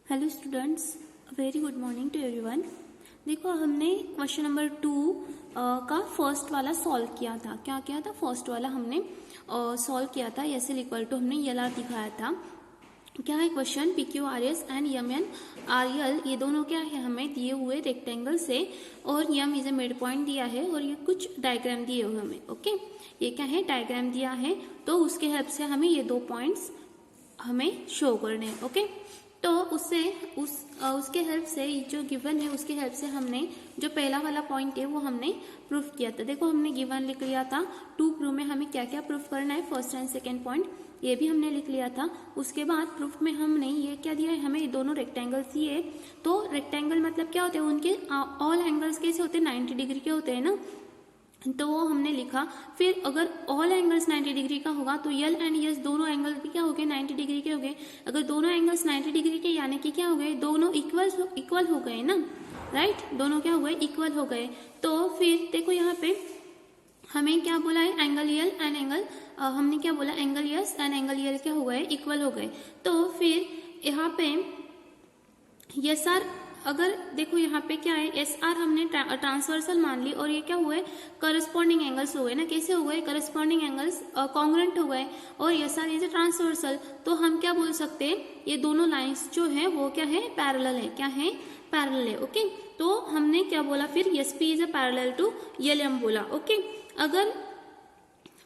Hello students, very good morning to everyone. देखो हमने question number 2 का फर्स्ट वाला सॉल्व किया था। क्या किया था? फर्स्ट वाला हमने सॉल्व किया था। एस एल इक्वल टू हमने एल आर दिखाया था। क्या है question? P Q R S and M N R L ये दोनों क्या है हमें दिए हुए रेक्टेंगल से, और M is a mid point दिया है और ये कुछ डायग्राम दिए हुए हमें। ओके, ये क्या है? डायग्राम दिया है, तो उसके हेल्प से हमें ये दो पॉइंट्स हमें शो करने हैं। ओके, तो उसके हेल्प से जो गिवन है उसके हेल्प से हमने जो पहला वाला पॉइंट है वो हमने प्रूफ किया था। देखो हमने गिवन लिख लिया था। टू प्रूफ में हमें क्या क्या प्रूफ करना है, फर्स्ट एंड सेकंड पॉइंट ये भी हमने लिख लिया था। उसके बाद प्रूफ में हमने ये क्या दिया है, हमें दोनों रेक्टेंगल्स दिए। तो रेक्टेंगल मतलब क्या होते हैं, उनके ऑल एंगल्स कैसे होते हैं? 90 डिग्री के होते हैं ना, तो वो हमने लिखा। फिर अगर ऑल एंगल्स 90 डिग्री का होगा तो यल एंड यस दोनों एंगल भी क्या हो गए? 90 डिग्री के हो गए। अगर दोनों एंगल्स 90 डिग्री के यानी कि क्या हो गए? दोनों इक्वल हो गए ना, राइट? दोनों क्या हो गए? इक्वल हो गए। तो फिर देखो यहाँ पे हमें क्या बोला है? एंगल यल एंड एंगल हमने क्या बोला? एंगल यस एंड एंगल यल क्या हो गए? इक्वल हो गए। तो फिर यहाँ पे यस आर, अगर देखो यहाँ पे क्या है, एस आर हमने ट्रांसवर्सल मान ली और ये क्या हुए? करस्पॉन्डिंग एंगल्स हो गए ना। कैसे हो गए? करस्पॉन्डिंग एंगल्स कॉन्ग्रुएंट हो गए, और S R is a transversal. तो हम क्या बोल सकते हैं? ये दोनों लाइंस जो है वो क्या है? पैरेलल है। क्या है? पैरेलल है। ओके, तो हमने क्या बोला फिर? S P is a parallel to L M बोला। ओके, अगर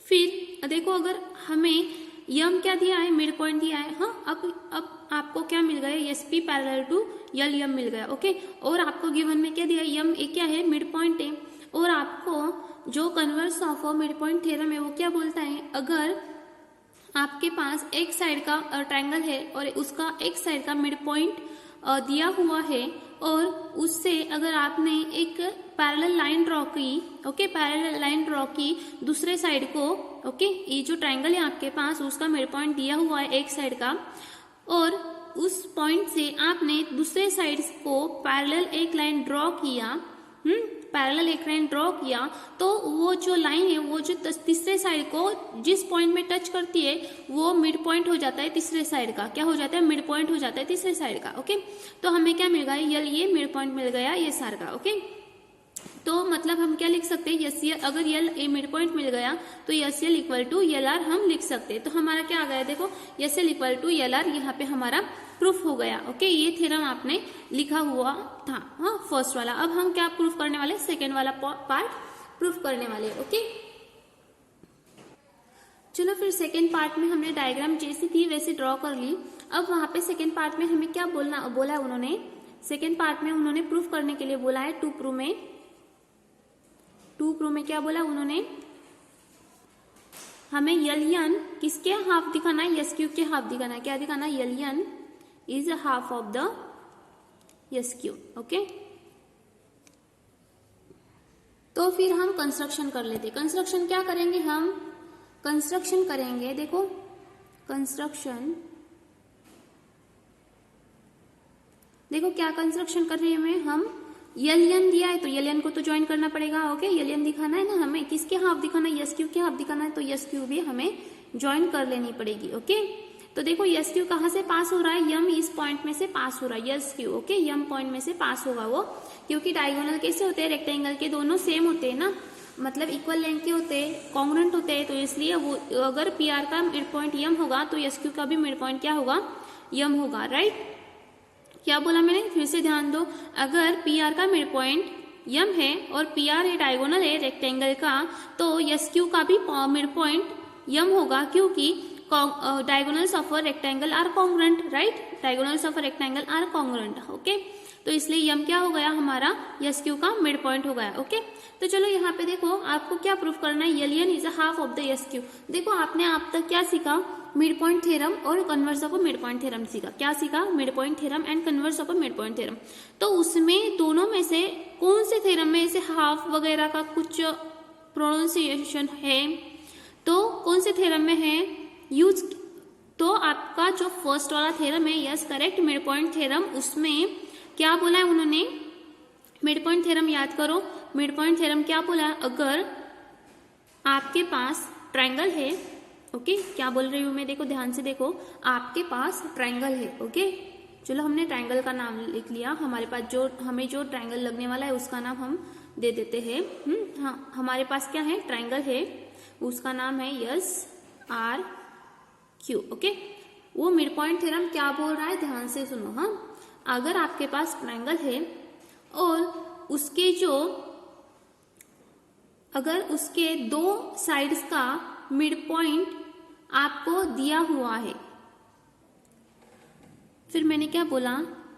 फिर देखो अगर हमें यम क्या दिया है? मिड पॉइंट दिया है। हाँ, अब आपको क्या मिल गया? एस पी पैरेलल टू यल यम मिल गया। ओके, और आपको गिवन में क्या दिया? यम एक क्या है? मिड पॉइंट है। और आपको जो converse of mid point theorem है वो क्या बोलता है? अगर आपके पास एक साइड का ट्रायंगल है और उसका एक साइड का मिड पॉइंट दिया हुआ है, और उससे अगर आपने एक पैरेलल लाइन ड्रॉ की, ओके, पैरेलल लाइन ड्रॉ की दूसरे साइड को, ओके, ये जो ट्रायंगल है आपके पास उसका मिड पॉइंट दिया हुआ है एक साइड का, और उस पॉइंट से आपने दूसरे साइड को पैरेलल एक लाइन ड्रॉ किया, पैरेलल एक लाइन ड्रॉ किया, तो वो जो लाइन है वो जो तीसरे साइड को जिस पॉइंट में टच करती है वो मिड पॉइंट हो जाता है तीसरे साइड का। क्या हो जाता है? मिड पॉइंट हो जाता है तीसरे साइड का। ओके, तो हमें क्या मिल गया? यल ये मिड पॉइंट मिल गया ये सार का। ओके, तो मतलब हम क्या लिख सकते हैं? यस यल, अगर यल ए मिड पॉइंट मिल गया तो S L equal to L R हम लिख सकते हैं। तो हमारा क्या आ गया? देखो S L equal to L R, यहाँ पे हमारा प्रूफ हो गया। ओके, ये थ्योरम आपने लिखा हुआ था, हाँ, फर्स्ट वाला। अब हम क्या प्रूफ करने वाले? सेकेंड वाला पार्ट प्रूफ करने वाले। ओके, चलो फिर सेकेंड पार्ट में हमने डायग्राम जैसी थी वैसे ड्रॉ कर ली। अब वहां पे सेकेंड पार्ट में हमें क्या बोला है उन्होंने? सेकेंड पार्ट में उन्होंने प्रूफ करने के लिए बोला है टू प्रूफ में क्या बोला उन्होंने? हमें यलियन किसके हाफ दिखाना है? यस क्यूब के हाफ दिखाना है। क्या दिखाना है? LN is half of the S Q. Okay, तो फिर हम कंस्ट्रक्शन कर लेते। कंस्ट्रक्शन क्या करेंगे? हम कंस्ट्रक्शन करेंगे। देखो कंस्ट्रक्शन, देखो क्या कंस्ट्रक्शन कर रहे हैं हम? यलियन दिया है तो यलियन को तो ज्वाइन करना पड़ेगा। ओके, यलियन दिखाना है ना हमें। किसके हाफ दिखाना है? यस क्यूब के हाफ दिखाना है, तो यस क्यूब भी हमें ज्वाइन कर लेनी पड़ेगी। ओके, तो देखो यस क्यूब कहाँ से पास हो रहा है? यम इस पॉइंट में से पास हो रहा है यस क्यूब। ओके, यम पॉइंट में से पास होगा वो, क्योंकि डायगोनल कैसे होते हैं? रेक्टेंगल के दोनों सेम होते हैं ना, मतलब इक्वल लेंथ के होते हैं, कॉन्ग्रुएंट होते हैं, तो इसलिए वो अगर पी आर का मिड पॉइंट यम होगा तो यस क्यूब का भी मिड पॉइंट क्या होगा? यम होगा, राइट? क्या बोला मैंने? फिर से ध्यान दो। अगर पी आर का मिड पॉइंट यम है और पी आर है डायगोनल है रेक्टेंगल का, तो यस क्यू का भी मिड पॉइंट यम होगा, क्योंकि diagonals of a rectangle are congruent, right? Diagonals of a rectangle are congruent. Okay, तो इसलिए यम क्या हो गया हमारा? यस क्यू का मिड पॉइंट हो गया। ओके, तो चलो यहाँ पे देखो आपको क्या प्रूफ करना है? LN is a half of the S Q. देखो आपने आप तक क्या सीखा? मिड पॉइंट थ्योरम और converse of a mid point theorem सीखा। क्या सीखा? Mid point theorem and converse of a mid point theorem. तो उसमें दोनों में से कौन से थ्योरम में ऐसे हाफ वगैरह का कुछ प्रोनाउंसिएशन है? तो कौन से थ्योरम में है यूज? तो आपका जो फर्स्ट वाला थ्योरम है, yes correct, mid point theorem, उसमें क्या बोला है उन्होंने? मिड पॉइंट थ्योरम याद करो। मिड पॉइंट थ्योरम क्या बोला? अगर आपके पास ट्रायंगल है, ओके, क्या बोल रही हूं मैं? देखो ध्यान से देखो, आपके पास ट्रायंगल है, ओके, चलो हमने ट्रायंगल का नाम लिख लिया, हमारे पास जो हमें जो ट्रायंगल लगने वाला है उसका नाम हम दे देते हैं। हाँ, हमारे पास क्या है, ट्रायंगल है, उसका नाम है SRQ। ओके, वो मिड पॉइंट थ्योरम क्या बोल रहा है, ध्यान से सुनो। हाँ, अगर आपके पास ट्रायंगल है और उसके अगर उसके दो साइड्स का मिड पॉइंट आपको दिया हुआ है, फिर मैंने क्या बोला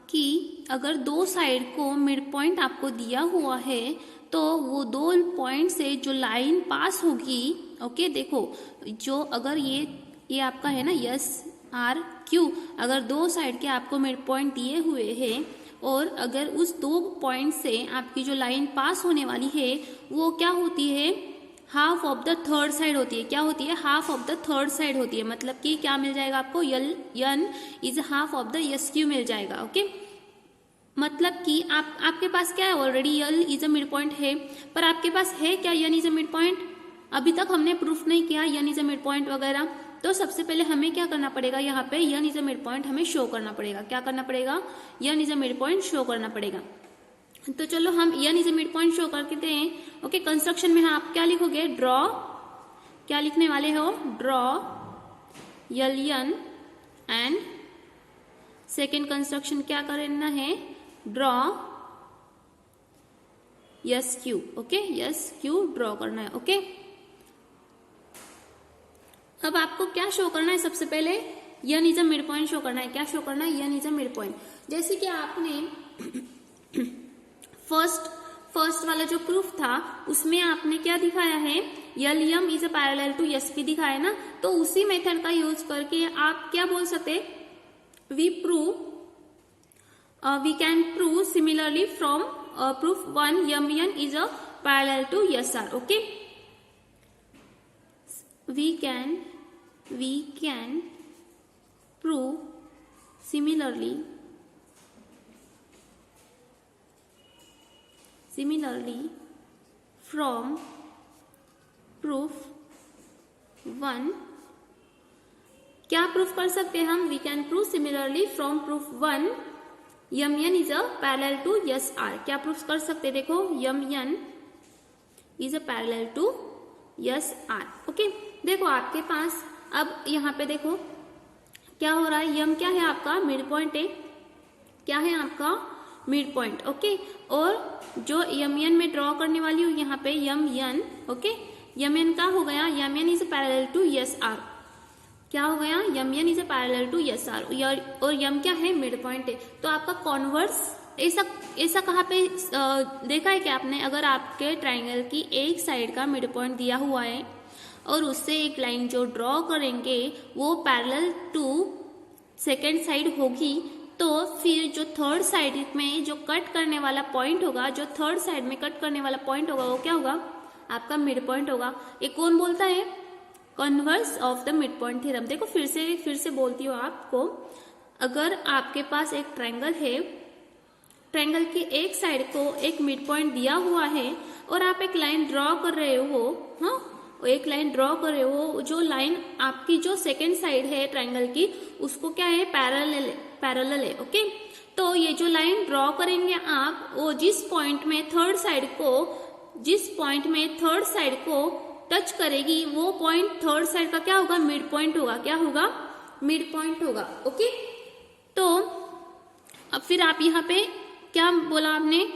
कि अगर दो साइड को मिड पॉइंट आपको दिया हुआ है तो वो दो पॉइंट से जो लाइन पास होगी, ओके देखो, जो अगर ये आपका है ना SRQ, अगर दो साइड के आपको मिड पॉइंट दिए हुए हैं और अगर उस दो पॉइंट से आपकी जो लाइन पास होने वाली है वो क्या होती है, half of the third side होती है। क्या होती है, half of the third side होती है। मतलब कि क्या मिल जाएगा आपको, N is half of the SQ मिल जाएगा। ओके, मतलब कि आपके पास क्या है, already L is a mid point है, पर आपके पास है क्या N is a mid point? अभी तक हमने प्रूफ नहीं किया N is a mid point वगैरह। तो सबसे पहले हमें क्या करना पड़ेगा, यहाँ पे N is a mid point हमें शो करना पड़ेगा। क्या करना पड़ेगा, N is a mid point show करना पड़ेगा। तो चलो हम N is a mid point show करके दें। ओके, कंस्ट्रक्शन में आप क्या लिखोगे, ड्रॉ, क्या लिखने वाले हो, draw LN, and second construction क्या करना है, draw SQ। Okay, SQ draw करना है। ओके, अब आपको क्या शो करना है, सबसे पहले N is a mid point show करना है। क्या शो करना है, N is a mid point. जैसे कि आपने फर्स्ट वाला जो प्रूफ था उसमें आपने क्या दिखाया है, LM is a parallel to SP दिखाया ना, तो उसी मेथड का यूज करके आप क्या बोल सकते, we can prove similarly from proof 1 MN is a parallel to SR। Okay, we can prove similarly from proof 1। क्या प्रूफ कर सकते हैं हम, we can prove similarly from proof 1 MN is a parallel to SR। क्या proof कर सकते हैं, देखो MN is a parallel to SR। Okay, देखो आपके पास अब यहाँ पे देखो क्या हो रहा है, M क्या है आपका, मिड पॉइंट है, क्या है आपका, मिड पॉइंट। ओके, और जो MN में ड्रॉ करने वाली हूँ यहाँ पे MN। ओके, MN का हो गया, MN is parallel to SR। क्या हो गया, MN is parallel to SR, और M क्या है, मिड पॉइंट है। तो आपका कॉन्वर्स ऐसा कहाँ पे देखा है क्या आपने, अगर आपके ट्राइंगल की एक साइड का मिड पॉइंट दिया हुआ है और उससे एक लाइन जो ड्रॉ करेंगे वो पैरेलल टू सेकेंड साइड होगी, तो फिर जो थर्ड साइड में जो कट करने वाला पॉइंट होगा, जो थर्ड साइड में कट करने वाला पॉइंट होगा वो क्या होगा, आपका मिड पॉइंट होगा। ये कौन बोलता है, converse of the mid point theorem. देखो फिर से बोलती हूँ आपको, अगर आपके पास एक ट्रायंगल है, ट्रायंगल के एक साइड को एक मिड पॉइंट दिया हुआ है और आप एक लाइन ड्रॉ कर रहे हो, हाँ, एक लाइन ड्रॉ कर रहे हो, जो लाइन आपकी जो सेकेंड साइड है ट्रायंगल की उसको क्या है, पैरेलल है। ओके, तो ये जो लाइन ड्रॉ करेंगे आप, वो जिस पॉइंट में थर्ड साइड को टच करेगी वो पॉइंट थर्ड साइड का क्या होगा, मिड पॉइंट होगा। क्या होगा, मिड पॉइंट होगा। ओके, तो अब फिर आप यहाँ पे क्या बोला आपने,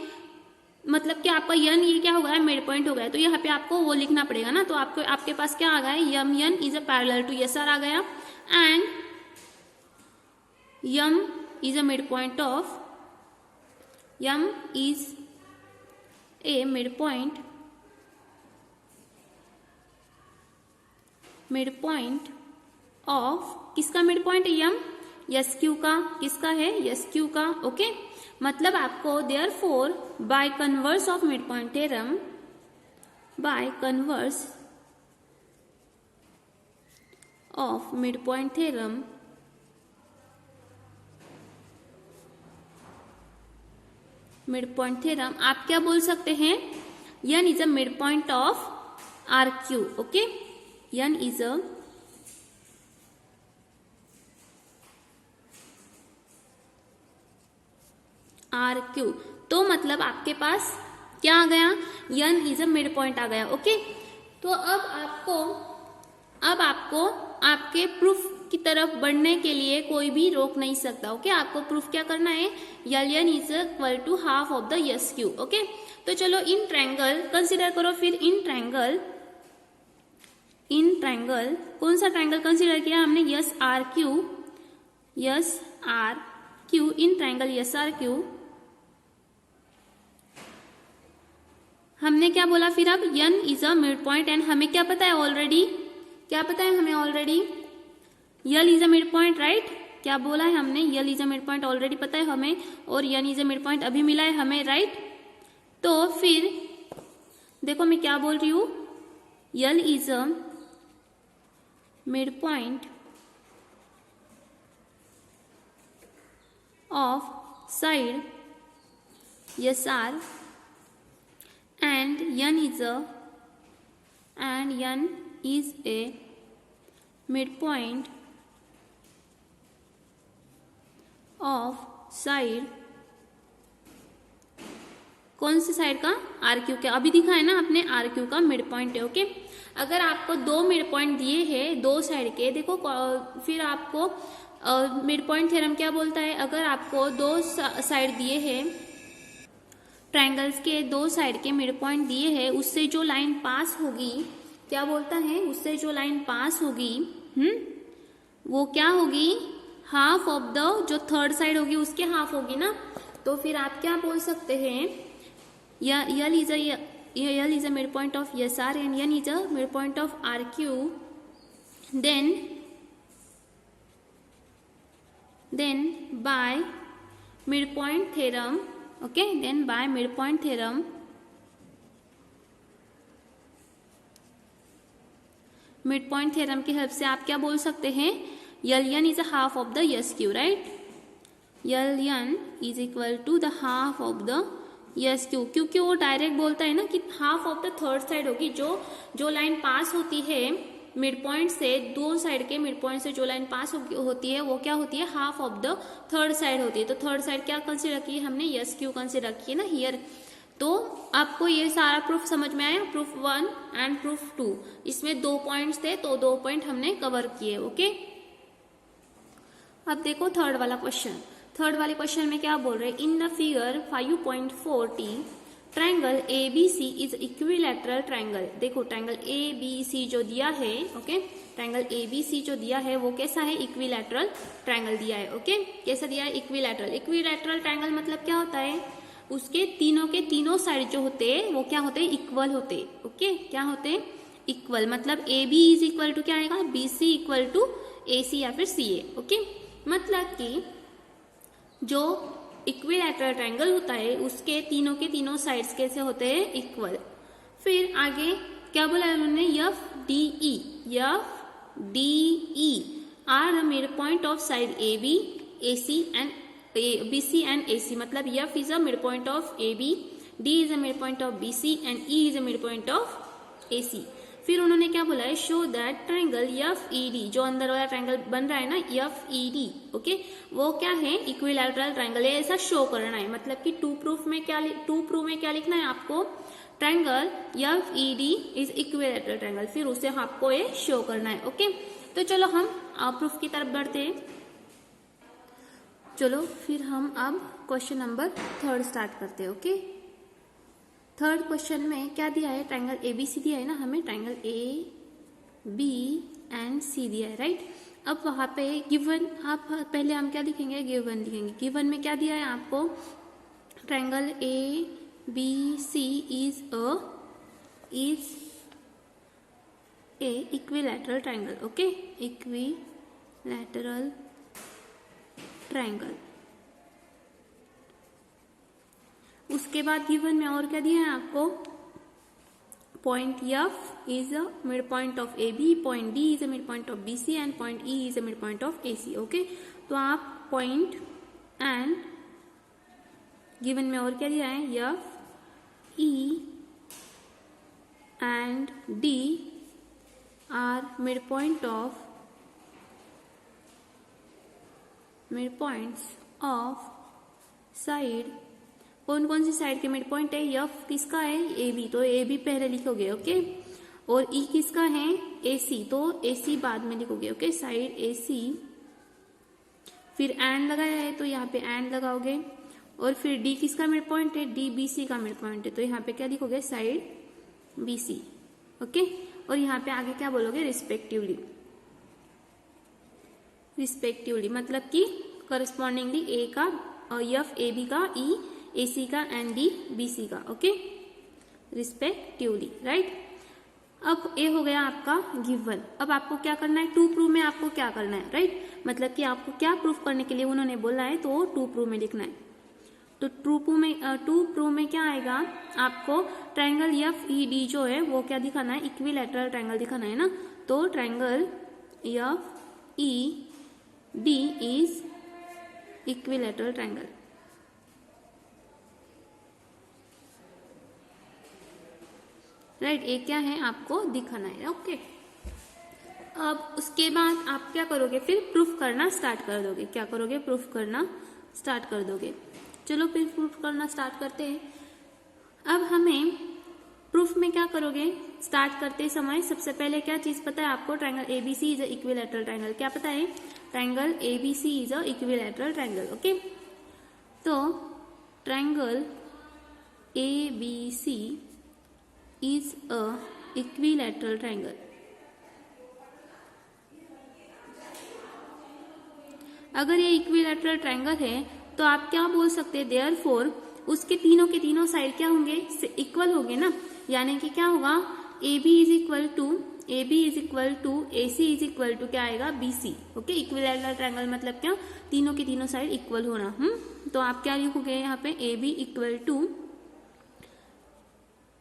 मतलब कि आपका N ये क्या हो गया, मिड पॉइंट हो गया, तो यहाँ पे आपको वो लिखना पड़ेगा ना। तो आपके पास क्या आ गया, MN is a parallel to SR आ गया, and M is a mid point of, M is a mid point of, किसका मिड पॉइंट, M SQ का, किसका है, SQ का। ओके, मतलब आपको therefore by converse of mid point theorem, by converse of mid point theorem, आप क्या बोल सकते हैं, N is a mid point of RQ। Okay, N is a R Q. तो मतलब आपके पास क्या आ गया, N is a mid point आ गया। ओके, तो अब आपको आपके प्रूफ की तरफ बढ़ने के लिए कोई भी रोक नहीं सकता। ओके, आपको प्रूफ क्या करना है, L N is equal to half of the S Q. Okay, तो चलो इन ट्रायंगल कंसिडर करो। फिर इन ट्रायंगल कौन सा ट्रायंगल कंसिडर किया हमने, S R Q in triangle S R Q. हमने क्या बोला फिर, अब N is a mid point and हमें क्या पता है already, L is a mid point, right. क्या बोला है हमने, L is a mid point already पता है हमें, और N is a mid point अभी मिला है हमें, राइट। तो फिर देखो मैं क्या बोल रही हूं, L is a mid point of side S R and n is a midpoint of side, कौन सी साइड का, आर क्यू का। अभी दिखा है ना आपने, आर क्यू का मिड पॉइंट है। ओके, अगर आपको दो मिड पॉइंट दिए हैं दो साइड के, देखो फिर आपको मिड पॉइंट थ्योरम क्या बोलता है, अगर आपको दो साइड दिए हैं, ट्रायंगल्स के दो साइड के मिड पॉइंट दिए हैं, उससे जो लाइन पास होगी, क्या बोलता है, उससे जो लाइन पास होगी वो क्या होगी, हाफ ऑफ द, जो थर्ड साइड होगी उसके हाफ होगी ना। तो फिर आप क्या बोल सकते हैं, L is a mid point of S R and N is a mid point of R Q, then by mid point theorem, okay, then by midpoint theorem, midpoint theorem की हेल्प से आप क्या बोल सकते हैं, L N is a half of the S Q, right. L N is equal to the half of the S Q, क्योंकि वो direct बोलता है ना कि half of the third side होगी, जो लाइन पास होती है मिड पॉइंट से, दो साइड के मिड पॉइंट से जो लाइन पास होती है वो क्या होती है, half of the third side होती है। तो थर्ड साइड क्या कंसिडर की है हमने, यस क्यू कंसिडर की है ना हियर। तो आपको ये सारा प्रूफ समझ में आया, प्रूफ 1 एंड प्रूफ 2, इसमें 2 पॉइंट्स थे तो 2 पॉइंट हमने कवर किए। ओके, अब देखो थर्ड वाला क्वेश्चन। थर्ड वाले क्वेश्चन में क्या बोल रहे हैं, in the figure 5.40 triangle ABC is equilateral triangle. देखो ट्रायंगल ABC जो दिया है, ओके, ट्रायंगल ABC जो दिया है वो कैसा है, इक्विलैटरल ट्रायंगल दिया है। ओके, कैसा दिया है, इक्विलैटरल ट्रायंगल मतलब क्या होता है, उसके तीनों के तीनों साइड जो होते हैं वो क्या होते हैं, इक्वल होते हैं। ओके, क्या होते हैं, इक्वल, मतलब AB इज इक्वल टू क्या आएगा, BC इक्वल टू AC या फिर CA। ओके, मतलब कि जो इक्विलैटरल ट्रायंगल होता है उसके तीनों के तीनों साइड्स कैसे होते हैं, इक्वल। फिर आगे क्या बोला है उन्होंने, FDE are the mid point of side AB, AC and BC and AC, मतलब F is a mid point of AB, D is a mid point of BC and E is a mid point of AC। फिर उन्होंने क्या बोला है, show that triangle FED, जो अंदर वाला triangle बन रहा है ना FED, ओके, वो क्या है, इक्विलैटरल ट्रायंगल है, ऐसा शो करना है। मतलब कि टू प्रूफ में क्या लिखना है आपको, triangle FED is equilateral triangle, फिर उसे आपको ये शो करना है। ओके, तो चलो हम प्रूफ की तरफ बढ़ते हैं। चलो फिर हम अब क्वेश्चन नंबर 3 स्टार्ट करते हैं। ओके, थर्ड क्वेश्चन में क्या दिया है, ट्रायंगल ABC दिया है ना हमें, ट्रायंगल AB एंड C दिया है, राइट। अब वहां पे गिवन, आप पहले हम क्या लिखेंगे, गिवन लिखेंगे। गिवन में क्या दिया है आपको, triangle ABC is a equilateral triangle. Okay, equilateral triangle. उसके बाद गिवन में और क्या दिया है आपको, point F is a mid point of AB, point D is a mid point of BC and point E is a mid point of AC। Okay, तो आप पॉइंट एंड गिवन में और क्या दिया है, F, E and D are mid points of side, कौन कौन सी साइड के मिड पॉइंट है, एफ किसका है, ए बी, तो ए बी पहले लिखोगे, ओके। और ई किसका है, ए सी, तो ए सी बाद में लिखोगे, ओके, साइड ए सी। फिर एंड लगाया है तो यहाँ पे एंड लगाओगे। और फिर डी किसका मिड पॉइंट है, डी बी सी का मिड पॉइंट है, तो यहाँ पे क्या लिखोगे, साइड बी सी, ओके। और यहाँ पे आगे क्या बोलोगे, रिस्पेक्टिवली, रिस्पेक्टिवली मतलब कि करस्पॉन्डिंगली ए का एफ ए बी का, ई ए सी का, एंड डी बी सी का, ओके, रिस्पेक्टिवली, राइट। अब ये हो गया आपका गिवन। अब आपको क्या करना है, टू प्रूव में आपको क्या करना है, राइट। मतलब कि आपको क्या प्रूफ करने के लिए उन्होंने बोला है, तो टू प्रूव में लिखना है। तो टू प्रूव में क्या आएगा, आपको ट्रायंगल एफ ई डी जो है वो क्या दिखाना है, इक्विलैटरल ट्रायंगल दिखाना है ना। तो triangle F E D is equilateral triangle, right. ये क्या है, आपको दिखाना है, ओके। अब उसके बाद आप क्या करोगे, फिर प्रूफ करना स्टार्ट कर दोगे। क्या करोगे, प्रूफ करना स्टार्ट कर दोगे। चलो फिर प्रूफ करना स्टार्ट करते हैं। अब हमें प्रूफ में क्या करोगे, स्टार्ट करते समय सबसे पहले क्या चीज पता है आपको, triangle ABC is a equilateral triangle. क्या पता है, triangle ABC is a equilateral triangle, okay. तो triangle ABC is a equilateral triangle. अगर ये इक्विलैटरल ट्रायंगल है तो आप क्या बोल सकते हैं, देयरफॉर उसके तीनों के तीनों साइड क्या होंगे, इक्वल होंगे ना। यानी कि क्या होगा, A B is equal to A C is equal to क्या आएगा, B C, okay. Equilateral triangle मतलब क्या, तीनों के तीनों साइड इक्वल होना। तो आप क्या लिखोगे यहाँ पे, A B equal to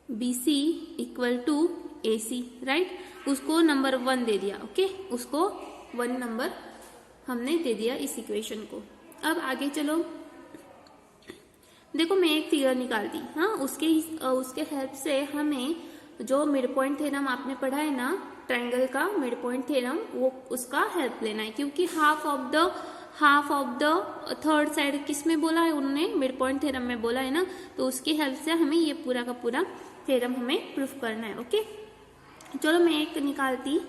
B C equal to A C, right. उसको नंबर 1 दे दिया, ओके। उसको 1 नंबर हमने दे दिया इस इक्वेशन को। अब आगे चलो, देखो मैं एक फिगर निकाल दी, हाँ। उसके हेल्प से हमें जो मिड पॉइंट थ्योरम आपने पढ़ा है ना, ट्रायंगल का मिड पॉइंट थ्योरम, वो उसका हेल्प लेना है। क्योंकि half of the third side किस में बोला है उन्होंने, मिड पॉइंट थ्योरम में बोला है ना। तो उसकी हेल्प से हमें ये पूरा का पूरा थ्योरम हमें प्रूफ करना है, ओके। चलो मैं एक निकालती,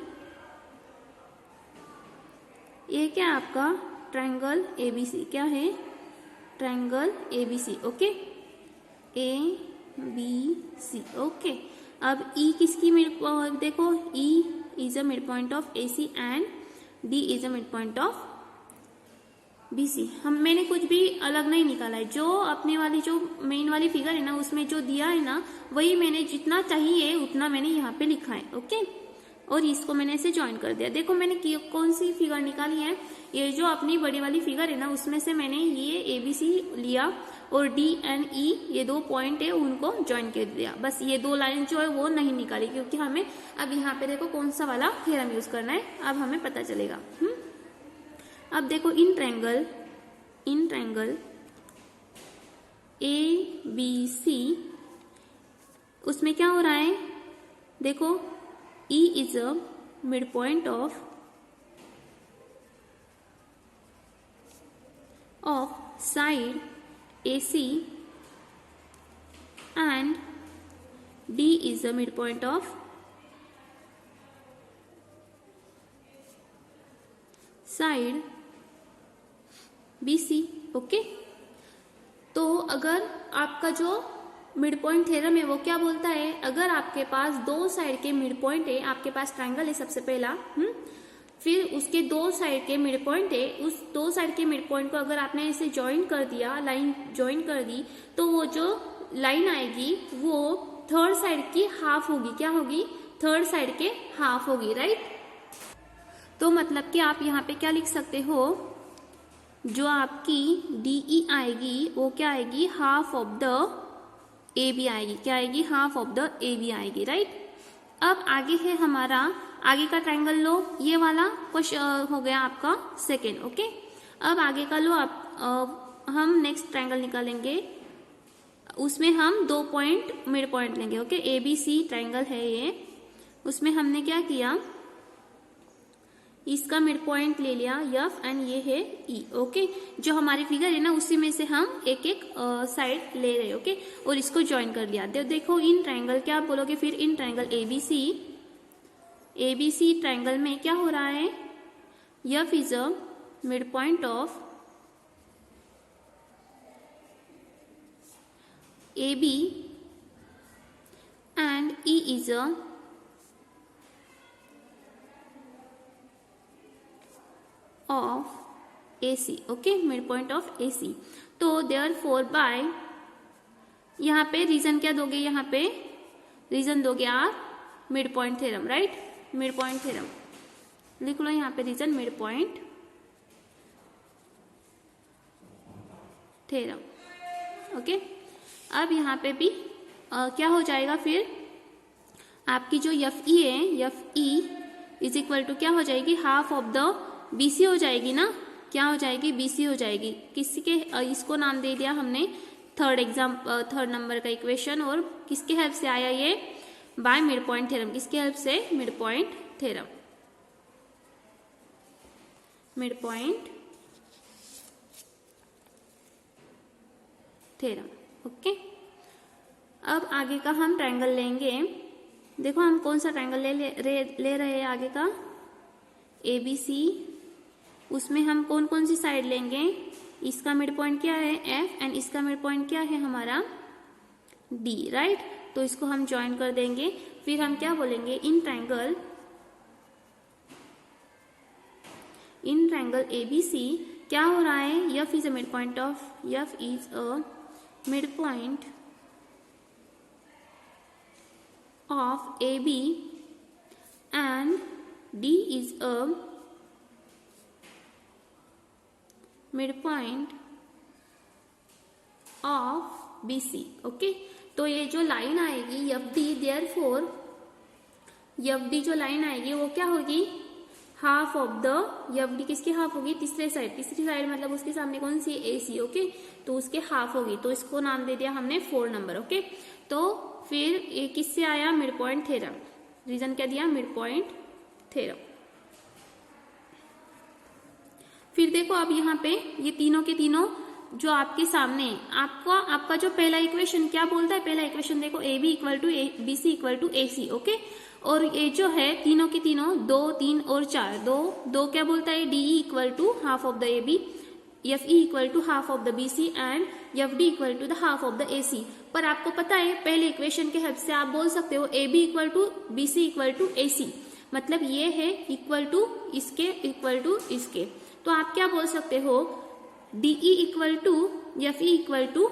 ये क्या आपका ट्रायंगल एबीसी, क्या है, triangle ABC, okay, A B C, okay. अब ई किसकी मिड, देखो E is a mid point of A C and D is a mid point of B C. मैंने कुछ भी अलग नहीं निकाला है, जो अपने वाली जो मेन वाली फिगर है ना, उसमें जो दिया है ना, वही मैंने जितना चाहिए उतना मैंने यहाँ पे लिखा है, ओके। और इसको मैंने ऐसे ज्वाइन कर दिया। देखो मैंने कौन सी फिगर निकाली है, ये जो अपनी बड़ी वाली फिगर है ना, उसमें से मैंने ये एबीसी लिया और डी एंड ई ये 2 पॉइंट है उनको ज्वाइन कर दिया। बस ये 2 लाइन जो है वो नहीं निकाली, क्योंकि हमें अब यहाँ पे देखो कौन सा वाला थ्योरम यूज करना है, अब हमें पता चलेगा। अब देखो इन ट्रायंगल ए बी सी, उसमें क्या हो रहा है, देखो E is a midpoint of side AC and D is the midpoint of side BC, okay. तो अगर आपका जो मिड पॉइंट थ्योरम है वो क्या बोलता है, अगर आपके पास 2 साइड के मिड पॉइंट है, आपके पास ट्रायंगल है सबसे पहला, फिर उसके 2 साइड के मिड पॉइंट है, उस 2 साइड के मिड पॉइंट को अगर आपने ऐसे ज्वाइन कर दिया, लाइन ज्वाइन कर दी, तो वो जो लाइन आएगी वो थर्ड साइड की हाफ होगी। क्या होगी, थर्ड साइड के हाफ होगी, राइट। तो मतलब कि आप यहाँ पे क्या लिख सकते हो, जो आपकी डीई आएगी वो क्या आएगी, half of the A B आएगी। क्या आएगी, half of the A B आएगी, राइट। अब आगे है हमारा, आगे का ट्रायंगल लो, ये वाला क्वेश्चन हो गया आपका सेकेंड, ओके। अब आगे का लो आप, हम नेक्स्ट ट्रायंगल निकालेंगे, उसमें हम 2 पॉइंट मिड पॉइंट लेंगे, okay. A B C triangle है ये, उसमें हमने क्या किया, इसका मिड पॉइंट ले लिया एफ एंड ये है ई। ओके, जो हमारी फिगर है ना उसी में से हम एक एक साइड ले रहे। ओके, और इसको ज्वाइन कर लिया। देखो इन ट्रायंगल, क्या आप बोलोगे फिर, इन ट्रायंगल एबीसी ट्रायंगल में क्या हो रहा है, F is a mid point of AB and E is a of AC। Okay, mid point of AC। तो therefore by, यहाँ पे रीजन क्या दोगे, यहाँ पे रीजन दोगे आप mid point theorem, right, mid point theorem लिख लो यहाँ पे, reason mid point theorem. Okay, अब यहाँ पे भी क्या हो जाएगा फिर, आपकी जो एफ ई है, F E is equal to क्या हो जाएगी, हाफ ऑफ द बीसी हो जाएगी ना, क्या हो जाएगी, बीसी हो जाएगी। किसी के इसको नाम दे दिया हमने थर्ड नंबर का इक्वेशन, और किसके हेल्प से आया ये, बाय मिड पॉइंट थ्योरम। किसके हेल्प से, mid point theorem, mid point theorem. Okay, अब आगे का हम ट्रायंगल लेंगे। देखो हम कौन सा ट्रायंगल ले रहे हैं आगे का, ABC। उसमें हम कौन कौन सी साइड लेंगे, इसका मिड पॉइंट क्या है F एंड इसका मिड पॉइंट क्या है हमारा D, राइट। तो इसको हम ज्वाइन कर देंगे। फिर हम क्या बोलेंगे, इन ट्रायंगल ABC क्या हो रहा है, F is a mid point of, F is a mid point of AB and D is a midpoint of BC। Okay, तो ये जो लाइन आएगी FD, therefore FD जो लाइन आएगी वो क्या होगी, हाफ ऑफ द, FD किसकी हाफ होगी, तीसरी साइड मतलब उसके सामने कौन सी, AC। ओके, तो उसके हाफ होगी, तो इसको नाम दे दिया हमने 4 नंबर। ओके, तो फिर ये किससे आया, मिड पॉइंट थ्योरम। रीजन क्या दिया, मिड पॉइंट थ्योरम। फिर देखो अब यहाँ पे ये तीनों के तीनों जो आपके सामने, आपका जो पहला इक्वेशन क्या बोलता है, पहला इक्वेशन देखो, AB equal to BC equal to AC। Okay, और ये जो है तीनों के तीनों 2, 3 और 4, दो क्या बोलता है, DE equal to half of the AB, FE equal to half of the BC and FD equal to the half of the AC। पर आपको पता है पहले इक्वेशन के हेल्प से आप बोल सकते हो AB equal to BC equal to AC, मतलब ये है इक्वल टू इसके, तो आप क्या बोल सकते हो, DE equal to FE equal to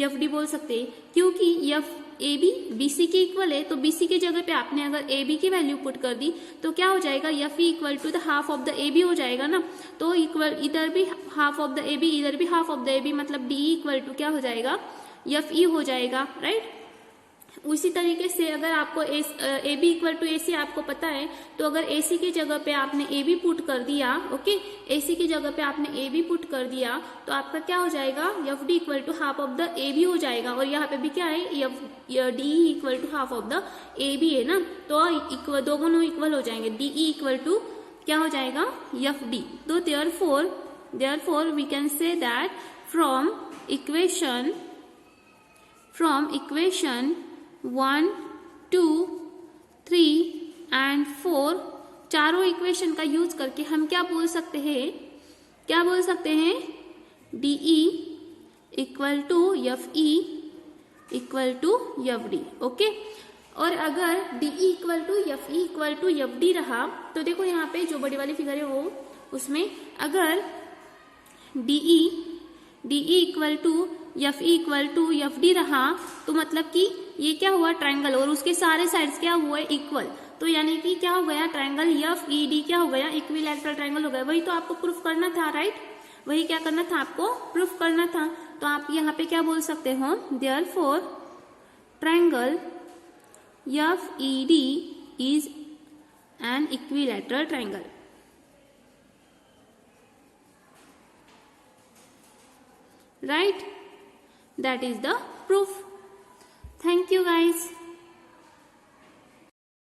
FD बोल सकते हैं, क्योंकि AB BC के इक्वल है, तो BC की जगह पे आपने अगर AB की वैल्यू पुट कर दी तो क्या हो जाएगा, FE equal to the half of the AB हो जाएगा ना। तो इधर भी हाफ ऑफ द AB, इधर भी हाफ ऑफ द AB, मतलब DE इक्वल टू क्या हो जाएगा, FE हो जाएगा, राइट। उसी तरीके से अगर आपको AB इक्वल टू AC आपको पता है, तो अगर AC की जगह पे आपने AB पुट कर दिया, ओके, AC की जगह पे आपने AB पुट कर दिया, तो आपका क्या हो जाएगा, FD equal to half of the AB हो जाएगा। और यहाँ पे भी क्या है, DE equal to half of the AB है ना, तो दोनों इक्वल हो जाएंगे, DE इक्वल टू क्या हो जाएगा, FD। तो therefore we can say that from equation 1, 2, 3 and 4, चारों इक्वेशन का यूज करके हम क्या बोल सकते हैं, DE equal to FE equal to FD। Okay, और अगर DE equal to FE equal to FD रहा, तो देखो यहाँ पे जो बड़ी वाली फिगर है वो, उसमें अगर DE equal to FE equal to FD रहा, तो मतलब कि ये क्या हुआ, ट्रायंगल, और उसके सारे साइड्स क्या हुआ, इक्वल। तो यानी कि क्या हो गया, ट्रायंगल FED क्या हो गया, इक्विलैटरल ट्रायंगल हो गया। वही तो आपको प्रूफ करना था, राइट, वही क्या करना था, आपको प्रूफ करना था। तो आप यहाँ पे क्या बोल सकते हो, therefore triangle FED is an equilateral triangle. Right, that is the proof. Thank you guys.